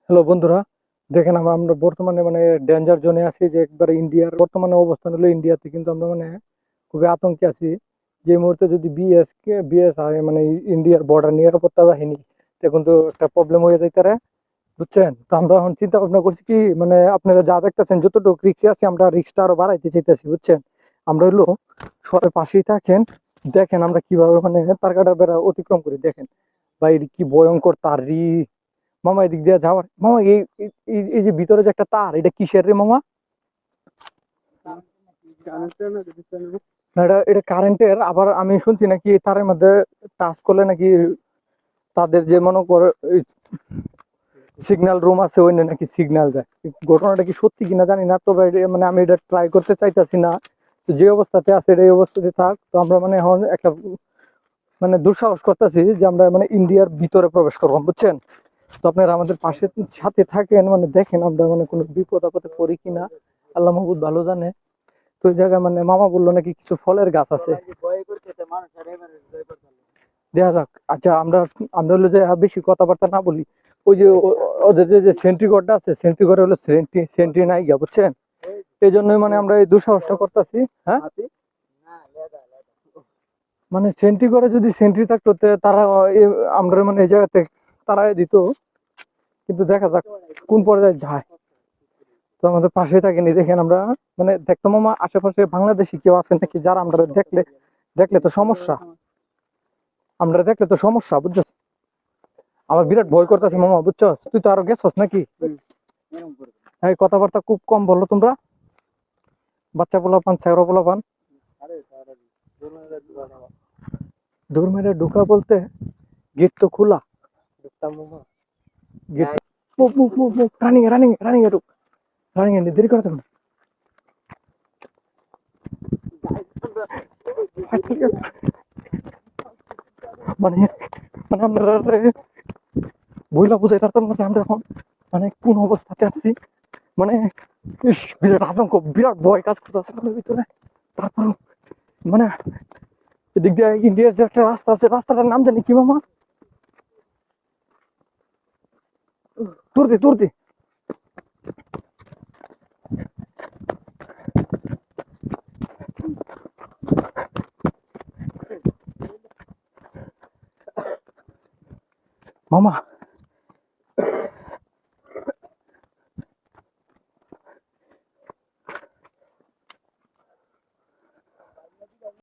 Hello বন্ধুরা, দেখেন আমরা আমরা বর্তমানে ডেঞ্জার জোনে আছি। যে একবারে ইন্ডিয়ার বর্তমানে অবস্থান হলো ইন্ডিয়াতে, কিন্তু আমরা খুবই আতঙ্কে আছি। যে মুহূর্তে যদি বিএস ইন্ডিয়ার বর্ডার নিরাপত্তা বাহিনী, তখন তো একটা প্রবলেম হয়ে যাইতে পারে, বুঝছেন? তো আমরা এখন চিন্তা ভাবনা করছি কি, আপনারা যা দেখতেছেন যতটুকু রিক্সে আছে, আমরা রিক্সটা আরো বাড়াইতে চাইতেছি, বুঝছেন? আমরা হলো শহরের পাশেই থাকেন, দেখেন আমরা কিভাবে তার কাটা বেড়া অতিক্রম করি। দেখেন ভাই, এটা কি ভয়ঙ্কর তার মামা, এদিক দিয়ে যাওয়ার মামা, এই এই এই- এই যে ভিতরে যে একটা তার, এটা কিসের রে মামা? না, এটা এটা কারেন্টের। আবার আমি শুনছি নাকি এই তারের মধ্যে টাচ করলে নাকি তাদের যে মনে করে সিগন্যাল রুম আছে, ওই নাকি সিগন্যাল যায়। এই ঘটনাটা কি সত্যি কিনা জানি না, তবে আমি এটা ট্রাই করতে চাইতেছি না। তো যে অবস্থাতে আছে এটা এই অবস্থাতে থাক। তো আমরা এখন একটা দুঃসাহস করতেছি যে আমরা ইন্ডিয়ার ভিতরে প্রবেশ করবো, বুঝছেন? তো আপনারা আমাদের পাশে সাথে থাকেন, দেখেন আমরা কোনো বিপদ আপদে পড়ি কিনা। আল্লাহ মাহবুদ ভালো জানে। তো ওই জায়গায় মামা বললো নাকি কিছু ফলের গাছ আছে, দেখা যাক। আচ্ছা, আমরা আমরা হলো যে বেশি কথাবার্তা না বলি। ওই যে ওদের যে সেন্ট্রি ঘরটা আছে, সেন্ট্রি ঘরে হলো সেন্ট্রি সেন্ট্রি নাই গিয়া, বুঝছেন? এই জন্যই আমরা এই দুঃসাহসটা করতেছি। হ্যাঁ, সেন্ট্রি ঘরে যদি সেন্ট্রি থাকতো তারা আমরা এই জায়গাতে তারাই দিত। কিন্তু দেখা যাক কোন পর্যায়ে যায়। তো আমাদের পাশে থাকেনি, দেখেন আমরা দেখতো মামা আশেপাশে বাংলাদেশি কেউ আছে নাকি, যারা আমরা দেখলে দেখলে তো সমস্যা, আমরা দেখলে তো সমস্যা, বুঝছো? আমার বিরাট ভয় করতেছে মামা, বুঝছো? তুই তো আরো গেছস নাকি? এই কথাবার্তা খুব কম বললো তোমরা, বাচ্চা পোলাপান ছেড়ো পোলাপান। দূর মেরে ঢুকা বলতে গেট তো খোলা, gate move move move move, running running running এ ঢুক, রানিং এ দেরি করে তুমি। মানে মানে আমরা বইলা বুঝাই পারতাম না যে আমরা এখন কোন অবস্থাতে আছি। মানে বিরাট আতঙ্ক, বিরাট ভয় কাজ করতেছে আমাদের ভিতরে। তারপর মানে এদিক দিয়ে ইন্ডিয়ার যে একটা রাস্তা আছে, রাস্তাটার নাম জানি কি মামা? তুর্তি তুর্তি। মামা